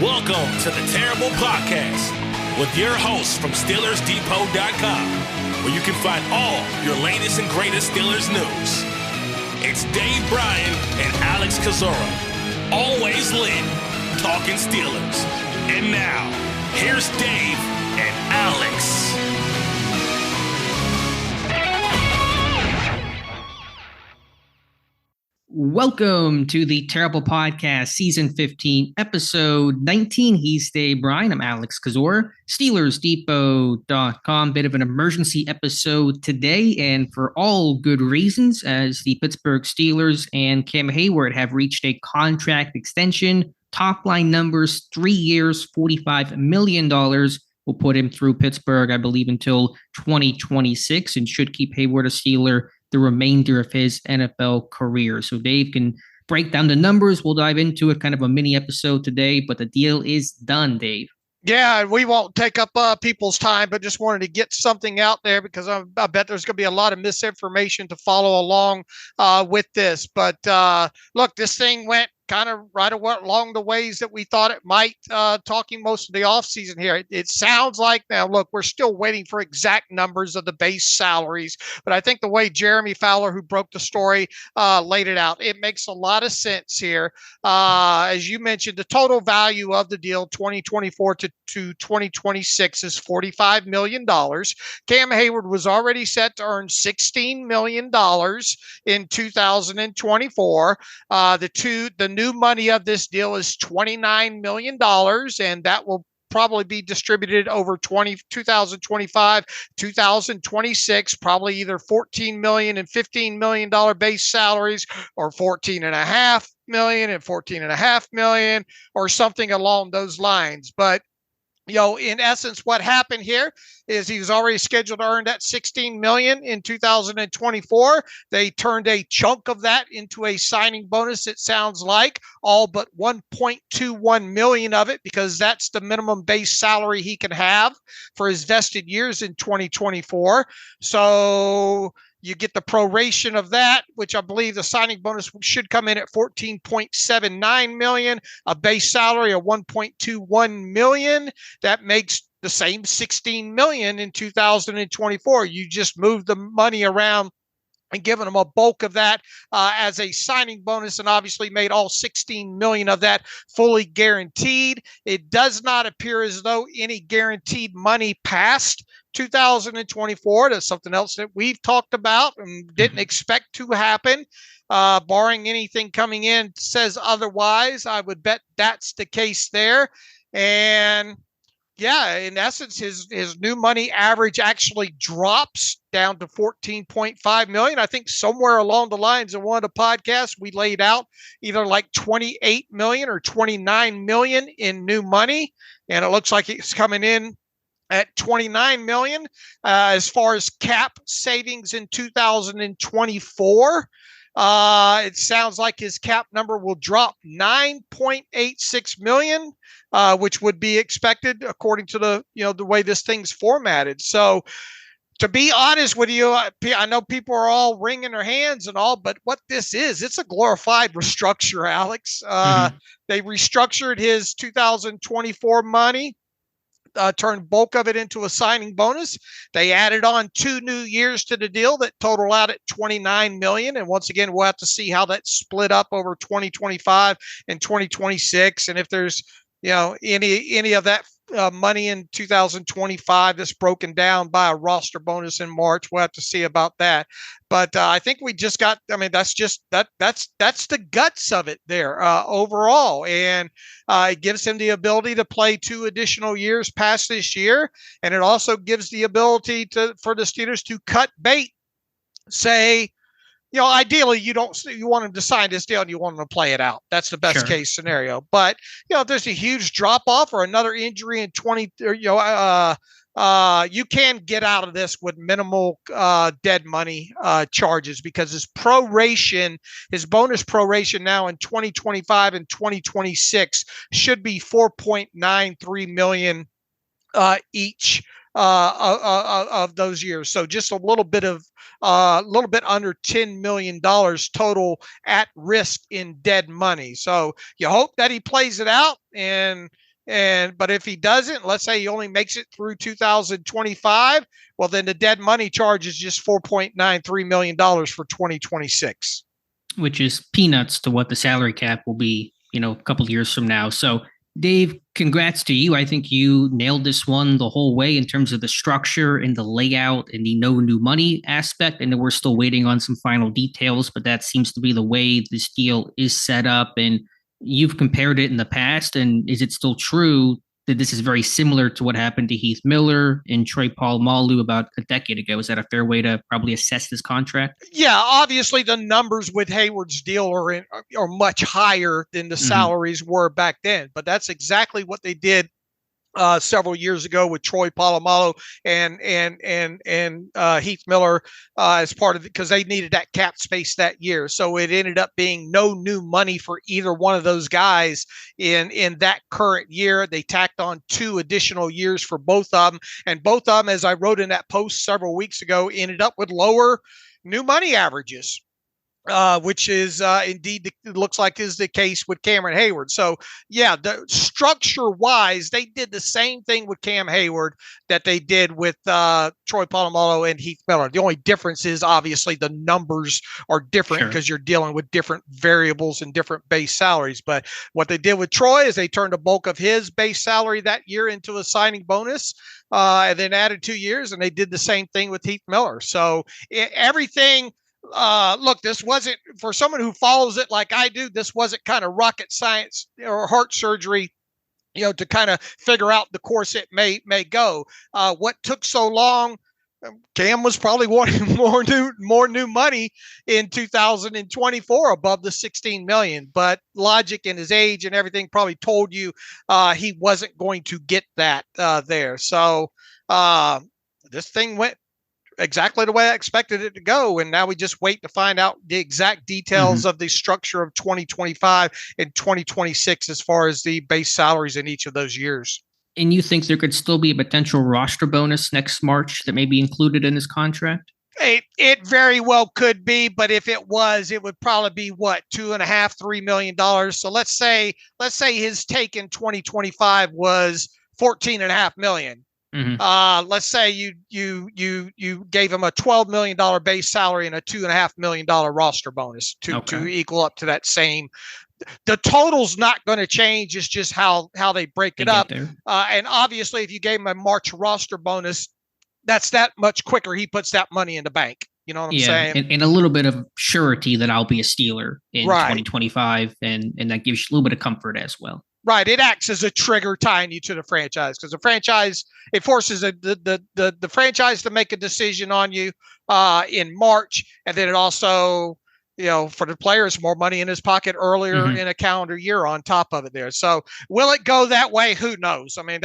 Welcome to the Terrible Podcast with your hosts from SteelersDepot.com, where you can find all your latest and greatest Steelers news. It's Dave Bryan and Alex Kozora, always lit, talking Steelers. And now, here's Dave and Alex. Welcome to the Terrible Podcast, Season 15, Episode 19. He's Dave Bryan. I'm Alex Kozora, SteelersDepot.com. Bit of an emergency episode today, and for all good reasons, as the Pittsburgh Steelers and Cam Heyward have reached a contract extension. Top line numbers, 3 years, $45 million. Will put him through Pittsburgh, I believe, until 2026, and should keep Heyward a Steeler the remainder of his NFL career. So Dave can break down the numbers. We'll dive into it, kind of a mini episode today, but the deal is done, Dave. Yeah, we won't take up people's time, but just wanted to get something out there because I bet there's going to be a lot of misinformation to follow along with this. But look, this thing went kind of right along the ways that we thought it might, talking most of the offseason here. It sounds like, now, look, we're still waiting for exact numbers of the base salaries, but I think the way Jeremy Fowler, who broke the story, laid it out, it makes a lot of sense here. As you mentioned, the total value of the deal, 2024 to 2026, is $45 million. Cam Heyward was already set to earn $16 million in 2024. The new money of this deal is $29 million, and that will probably be distributed over 2025, 2026, probably either $14 million and $15 million base salaries, or $14.5 million and $14.5 million, or something along those lines. But in essence, what happened here is he was already scheduled to earn that $16 million in 2024. They turned a chunk of that into a signing bonus. It sounds like all but $1.21 million of it, because that's the minimum base salary he can have for his vested years in 2024. So you get the proration of that, which I believe the signing bonus should come in at $14.79 million, a base salary of $1.21 million. That makes the same $16 million in 2024. You just move the money around and given them a bulk of that as a signing bonus, and obviously made all $16 million of that fully guaranteed. It does not appear as though any guaranteed money past 2024. That's something else that we've talked about and didn't expect to happen. Barring anything coming in says otherwise, I would bet that's the case there. And yeah, in essence, his new money average actually drops down to $14.5 million. I think somewhere along the lines of one of the podcasts, we laid out either like $28 million or $29 million in new money. And it looks like it's coming in at $29 million. As far as cap savings in 2024, it sounds like his cap number will drop $9.86 million, which would be expected according to the way this thing's formatted. So, to be honest with you, I know people are all wringing their hands and all, but what this is, it's a glorified restructure, Alex. They restructured his 2024 money. Turned bulk of it into a signing bonus. They added on 2 new years to the deal that total out at $29 million. And once again, we'll have to see how that's split up over 2025 and 2026. And if there's, any of that money in 2025 that's broken down by a roster bonus in March, we'll have to see about that. But I think we just got, that's just that's the guts of it there overall. And it gives him the ability to play 2 additional years past this year. And it also gives the ability for the Steelers to cut bait, say, ideally you want him to sign this deal and you want him to play it out. That's the best case scenario. But, if there's a huge drop off or another injury in you can get out of this with minimal dead money charges, because his bonus proration now in 2025 and 2026 should be $4.93 million each of those years. So just a little bit under $10 million total at risk in dead money. So you hope that he plays it out, and But if he doesn't, let's say he only makes it through 2025, well, then the dead money charge is just $4.93 million for 2026. Which is peanuts to what the salary cap will be, a couple of years from now. So, Dave, congrats to you. I think you nailed this one the whole way in terms of the structure and the layout and the no new money aspect. And we're still waiting on some final details, but that seems to be the way this deal is set up. And you've compared it in the past. And is it still true that this is very similar to what happened to Heath Miller and Troy Polamalu about a decade ago? Is that a fair way to probably assess this contract? Yeah, obviously the numbers with Heyward's deal are much higher than the salaries were back then, but that's exactly what they did several years ago with Troy Polamalu and Heath Miller as part of it, because they needed that cap space that year. So it ended up being no new money for either one of those guys in that current year. They tacked on 2 additional years for both of them, and both of them, as I wrote in that post several weeks ago, ended up with lower new money averages. Which is indeed looks like is the case with Cameron Heyward. So yeah, the structure wise, they did the same thing with Cam Heyward that they did with Troy Polamalu and Heath Miller. The only difference is obviously the numbers are different because you're dealing with different variables and different base salaries. But what they did with Troy is they turned the bulk of his base salary that year into a signing bonus. And then added 2 years, and they did the same thing with Heath Miller. So everything. Look, this wasn't, for someone who follows it like I do, this wasn't kind of rocket science or heart surgery, to kind of figure out the course it may go. What took so long? Cam was probably wanting more new money in 2024 above the 16 million, but logic and his age and everything probably told you he wasn't going to get that there. So this thing went exactly the way I expected it to go. And now we just wait to find out the exact details of the structure of 2025 and 2026 as far as the base salaries in each of those years. And you think there could still be a potential roster bonus next March that may be included in this contract? It very well could be, but if it was, it would probably be what, $2.5–3 million. So let's say his take in 2025 was $14.5 million. Let's say you gave him a $12 million base salary and a $2.5 million roster bonus to equal up to that same. The total's not going to change. It's just how they break it up. And obviously, if you gave him a March roster bonus, that's that much quicker. He puts that money in the bank. You know what I'm saying? And a little bit of surety that I'll be a Steeler in 2025 and that gives you a little bit of comfort as well. Right. It acts as a trigger tying you to the franchise, because the franchise, it forces the franchise to make a decision on you in March. And then it also, for the players, more money in his pocket earlier in a calendar year on top of it there. So will it go that way? Who knows? I mean,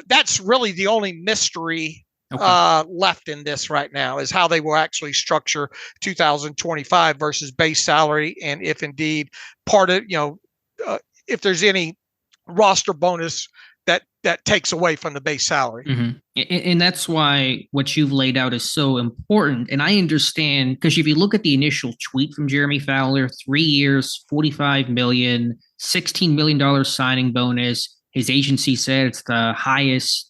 that's really the only mystery left in this right now, is how they will actually structure 2025 versus base salary. And if indeed part of, if there's any roster bonus that takes away from the base salary. And that's why what you've laid out is so important. And I understand, because if you look at the initial tweet from Jeremy Fowler, 3 years, $45 million, $16 million signing bonus. His agency said it's the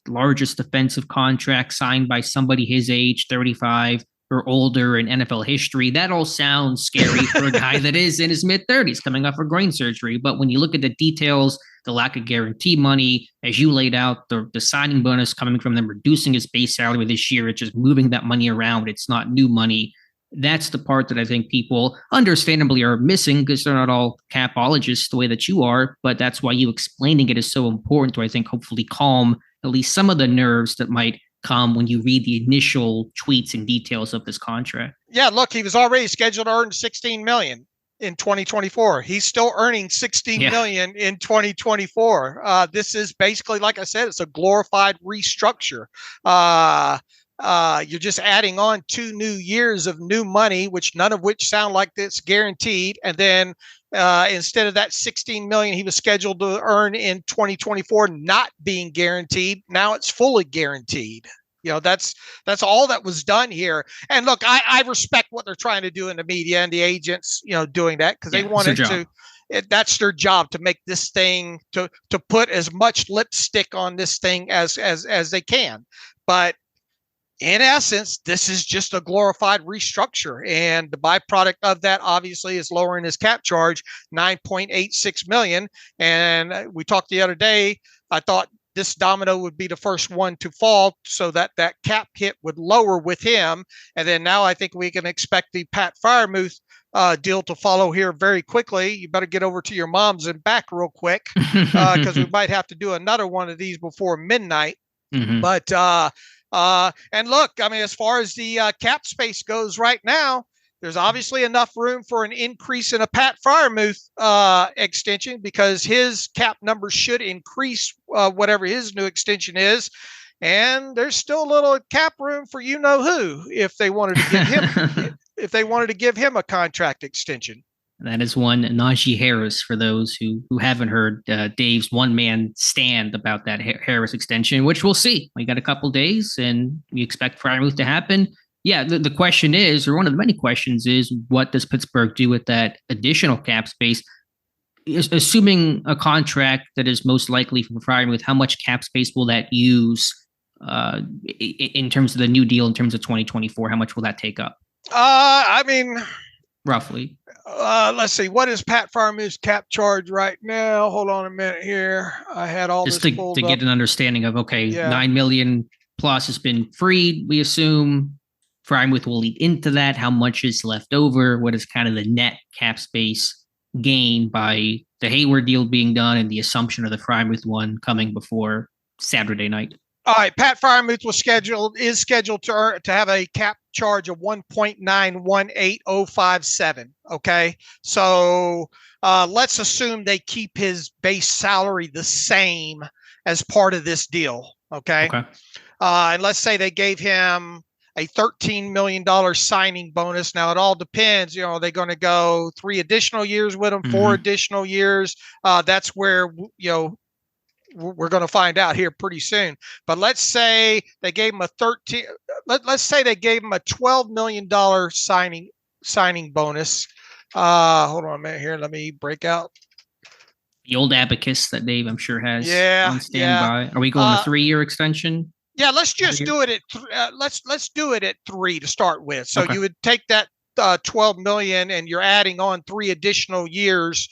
largest defensive contract signed by somebody his age, 35 or older in NFL history. That all sounds scary for a guy that is in his mid-30s coming off of brain surgery. But when you look at the details, the lack of guarantee money, as you laid out, the signing bonus coming from them reducing his base salary this year, it's just moving that money around. It's not new money. That's the part that I think people understandably are missing, because they're not all capologists the way that you are. But that's why you explaining it is so important to, I think, hopefully calm at least some of the nerves that might come when you read the initial tweets and details of this contract. Yeah, look, he was already scheduled to earn $16 million in 2024. He's still earning $16 million in 2024. This is basically, like I said, it's a glorified restructure. You're just adding on 2 new years of new money, none of which sound like it's guaranteed. And then instead of that $16 million he was scheduled to earn in 2024 not being guaranteed, now it's fully guaranteed. That's all that was done here. And look, I respect what they're trying to do in the media and the agents, doing that, because they wanted to. that's their job, to make this thing, to put as much lipstick on this thing as they can. But in essence, this is just a glorified restructure, and the byproduct of that obviously is lowering his cap charge, $9.86 million. And we talked the other day, I thought this domino would be the first one to fall, so that cap hit would lower with him. And then now I think we can expect the Pat Freiermuth deal to follow here very quickly. You better get over to your mom's and back real quick, because we might have to do another one of these before midnight. Mm-hmm. But and look, I mean, as far as the cap space goes right now, there's obviously enough room for an increase in a Pat Freiermuth extension, because his cap number should increase whatever his new extension is. And there's still a little cap room for you know who, if they wanted to give him if they wanted to give him a contract extension. That is one Najee Harris, for those who haven't heard Dave's one-man stand about that Harris extension, which we'll see. We got a couple days, and we expect Freiermuth to happen. Yeah, the question is, or one of the many questions is, what does Pittsburgh do with that additional cap space? Assuming a contract that is most likely from Freiermuth, how much cap space will that use in terms of the new deal, in terms of 2024? How much will that take up? I mean, roughly. Let's see. What is Pat Freiermuth's cap charge right now? Hold on a minute here. I had all just this to get an understanding of, okay, yeah. $9 million plus has been freed, we assume. Freiermuth will lead into that. How much is left over? What is kind of the net cap space gain by the Heyward deal being done and the assumption of the Freiermuth one coming before Saturday night? All right, Pat Freiermuth is scheduled to have a cap charge of 1.918057. Okay, so let's assume they keep his base salary the same as part of this deal. Okay. And let's say they gave him a $13 million signing bonus. Now, it all depends. You know, are they going to go 3 additional years with him, 4 additional years? That's where, you know, we're going to find out here pretty soon. But let's say they gave him let's say they gave him a $12 million signing bonus. Hold on a minute here. Let me break out the old abacus that Dave, I'm sure, has on standby. Yeah. Are we going a 3-year extension? Yeah, let's just do it at let's do it at 3 to start with. So you would take that 12 million, and you're adding on 3 additional years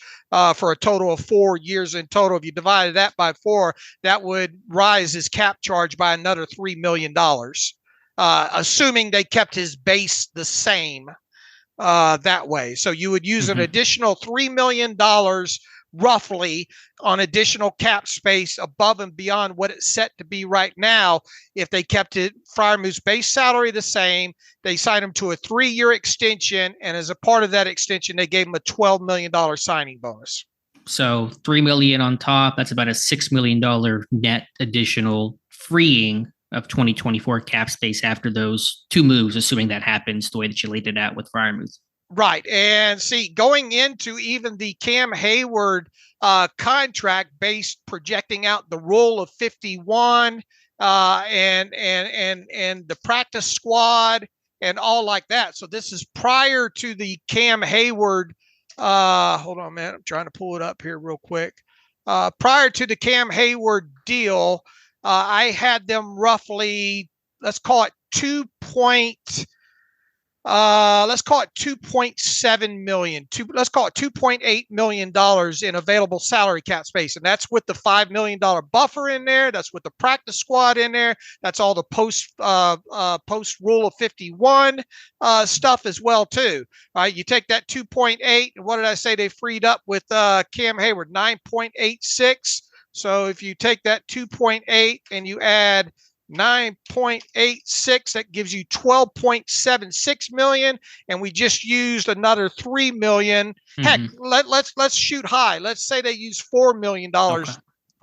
for a total of 4 years in total. If you divided that by 4, that would rise his cap charge by another $3 million, assuming they kept his base the same that way. So you would use an additional $3 million roughly on additional cap space above and beyond what it's set to be right now. If they kept Freiermuth's base salary the same, they signed him to a 3-year extension, and as a part of that extension, they gave him a $12 million signing bonus. So $3 million on top, that's about a $6 million net additional freeing of 2024 cap space after those 2 moves, assuming that happens the way that you laid it out with Freiermuth. Right. And see, going into even the Cam Heyward contract based, projecting out the rule of 51 and the practice squad and all like that. So this is prior to the Cam Heyward. Hold on, man. I'm trying to pull it up here real quick. Prior to the Cam Heyward deal, I had them roughly, let's call it 2.7 million. Let's call it $2.8 million in available salary cap space, and that's with the $5 million buffer in there. That's with the practice squad in there. That's all the post rule of 51 stuff as well too. All right, you take that 2.8, and what did I say they freed up with Cam Heyward? 9.86. So if you take that 2.8 and you add 9.86, that gives you 12.76 million, and we just used another 3 million. Heck, let's shoot high. Let's say they use $4 million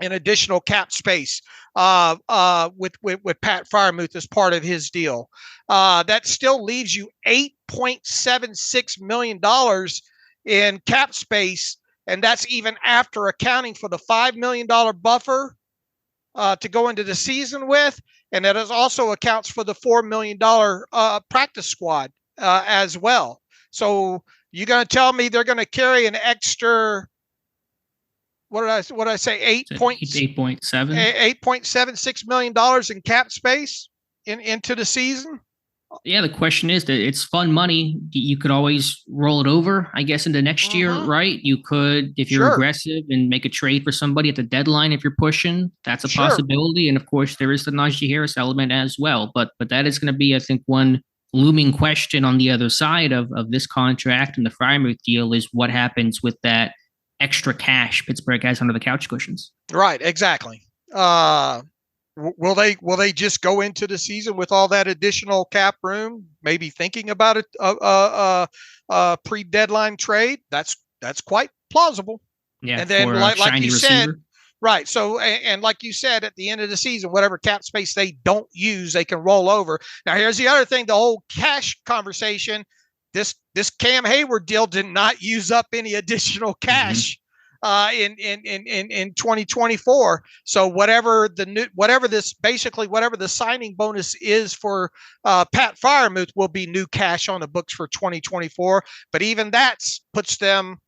in additional cap space with Pat Freiermuth as part of his deal. That still leaves you $8.76 million in cap space, and that's even after accounting for the $5 million buffer to go into the season with, and that also accounts for the $4 million practice squad as well. So you're going to tell me they're going to carry an extra what did I say? 8.7. $8.76 million in cap space into the season. Yeah, the question is that it's fun money. You could always roll it over, I guess, into next year, right? You could, if you're aggressive and make a trade for somebody at the deadline, if you're pushing, that's a possibility. And of course, there is the Najee Harris element as well. But that is going to be, I think, one looming question on the other side of this contract and the Freiermuth deal is what happens with that extra cash Pittsburgh has under the couch cushions. Right, exactly. Will they just go into the season with all that additional cap room, maybe thinking about a pre-deadline trade? That's quite plausible. Yeah, and then like you said, receiver. Right. So, and like you said, at the end of the season, whatever cap space they don't use, they can roll over. Now, here's the other thing: the whole cash conversation. This Cam Heyward deal did not use up any additional cash. In 2024. So whatever the signing bonus is for Pat Freiermuth will be new cash on the books for 2024. But even that puts them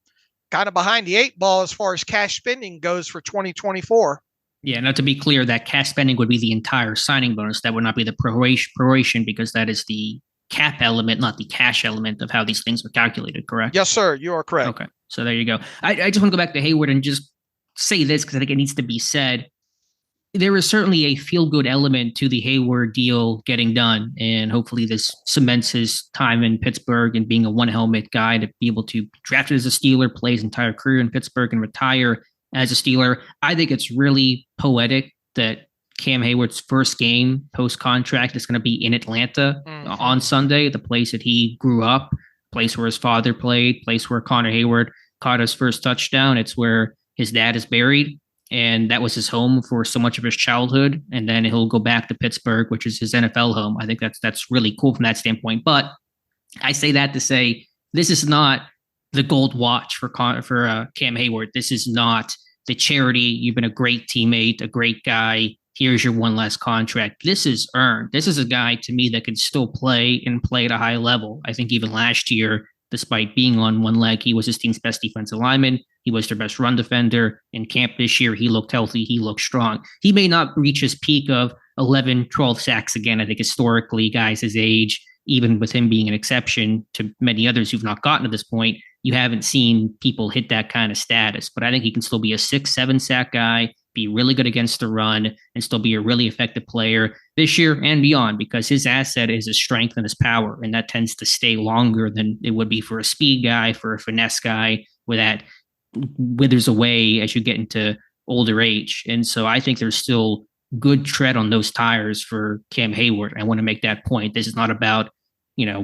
kind of behind the eight ball as far as cash spending goes for 2024. Yeah, now to be clear, that cash spending would be the entire signing bonus. That would not be the proration because that is the cap element, not the cash element of how these things were calculated, correct? Yes, sir. You are correct. Okay. So there you go. I just want to go back to Heyward and just say this because I think it needs to be said. There is certainly a feel-good element to the Heyward deal getting done, and hopefully this cements his time in Pittsburgh and being a one-helmet guy to be able to be drafted as a Steeler, play his entire career in Pittsburgh, and retire as a Steeler. I think it's really poetic that Cam Heyward's first game post-contract is going to be in Atlanta on Sunday, the place that he grew up, place where his father played, place where Connor Heyward caught his first touchdown. It's where his dad is buried, and that was his home for so much of his childhood. And then he'll go back to Pittsburgh, which is his NFL home. I think that's really cool from that standpoint. But I say that to say this is not the gold watch for Cam Heyward. This is not the charity. You've been a great teammate, a great guy. Here's your one last contract. This is earned. This is a guy to me that can still play and play at a high level. I think even last year, despite being on one leg, he was his team's best defensive lineman. He was their best run defender. In camp this year, he looked healthy. He looked strong. He may not reach his peak of 11, 12 sacks again. I think historically, guys his age, even with him being an exception to many others who've not gotten to this point, you haven't seen people hit that kind of status. But I think he can still be a 6, 7 sack guy, be really good against the run, and still be a really effective player this year and beyond because his asset is his strength and his power, and that tends to stay longer than it would be for a speed guy, for a finesse guy, where that withers away as you get into older age. And so I think there's still good tread on those tires for Cam Heyward. I want to make that point. This is not about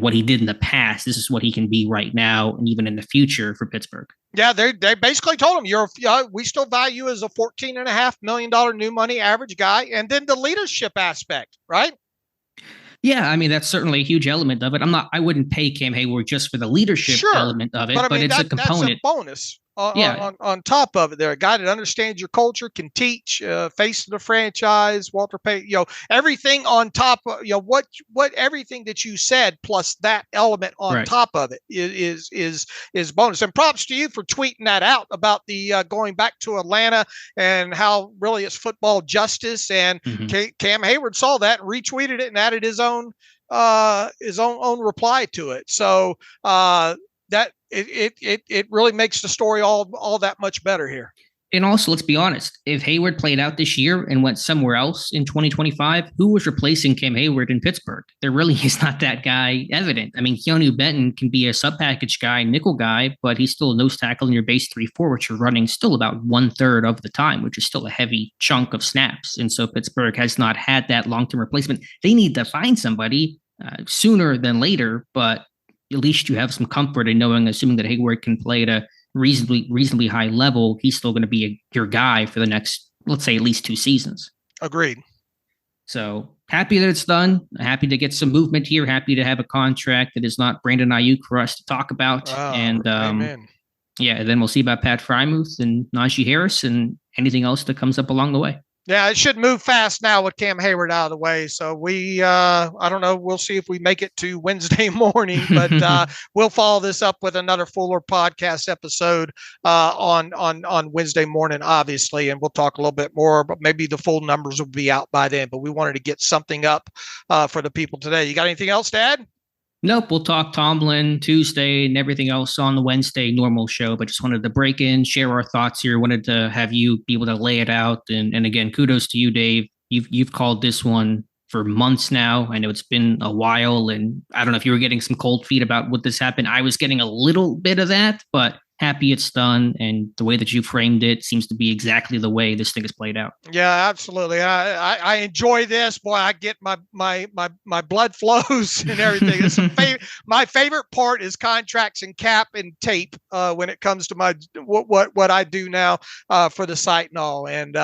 what he did in the past. This is what he can be right now and even in the future for Pittsburgh. Yeah, they basically told him we still value you as a $14.5 million new money average guy, and then the leadership aspect, right? Yeah, I mean that's certainly a huge element of it. I wouldn't pay Cam Heyward just for the leadership element of it, but it's a component. That's a bonus. On top of it, they're a guy that understands your culture, can teach, face of the franchise, Walter Payton, everything on top of, what everything that you said, plus that element on top of it is bonus. And props to you for tweeting that out about the going back to Atlanta and how really it's football justice. And Cam Heyward saw that and retweeted it and added his own reply to it. So, that it really makes the story all that much better here. And also, let's be honest, if Heyward played out this year and went somewhere else in 2025, who was replacing Cam Heyward in Pittsburgh? There really is not that guy evident. I mean, Keanu Benton can be a sub-package guy, nickel guy, but he's still a nose tackle in your base 3-4, which you're running still about 1/3 of the time, which is still a heavy chunk of snaps. And so Pittsburgh has not had that long-term replacement. They need to find somebody sooner than later, but at least you have some comfort in assuming that Heyward can play at a reasonably high level. He's still going to be your guy for the next, let's say, at least 2 seasons. Agreed. So happy that it's done. Happy to get some movement here. Happy to have a contract that is not Brandon Ayuk for us to talk about. And then we'll see about Pat Freiermuth and Najee Harris and anything else that comes up along the way. Yeah, it should move fast now with Cam Heyward out of the way. So we, I don't know. We'll see if we make it to Wednesday morning, but we'll follow this up with another fuller podcast episode on Wednesday morning, obviously, and we'll talk a little bit more. But maybe the full numbers will be out by then. But we wanted to get something up for the people today. You got anything else to add? Nope, we'll talk Tomlin Tuesday and everything else on the Wednesday normal show, but just wanted to break in, share our thoughts here. Wanted to have you be able to lay it out. And again, kudos to you, Dave. You've called this one for months now. I know it's been a while, and I don't know if you were getting some cold feet about what this happened. I was getting a little bit of that, but happy it's done, and the way that you framed it seems to be exactly the way this thing is played out. Yeah, absolutely. I enjoy this. Boy, I get my blood flows and everything. It's my favorite part is contracts and cap and tape when it comes to my what I do now for the site and all. And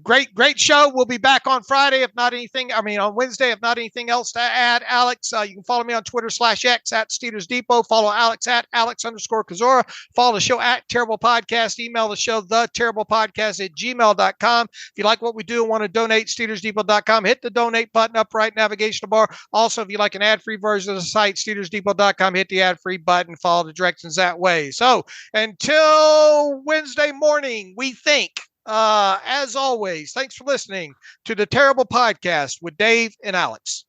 great show. We'll be back on Friday, if not anything. I mean, on Wednesday, if not anything else to add. Alex, you can follow me on Twitter /X at Steelers Depot. Follow Alex at Alex_Kozora. Follow the show at Terrible Podcast. Email the show, theterriblepodcast@gmail.com. If you like what we do and want to donate, SteelersDepot.com. Hit the donate button up right navigational bar. Also, if you like an ad-free version of the site, SteelersDepot.com. Hit the ad-free button. Follow the directions that way. So until Wednesday morning, we think, as always, thanks for listening to the Terrible Podcast with Dave and Alex.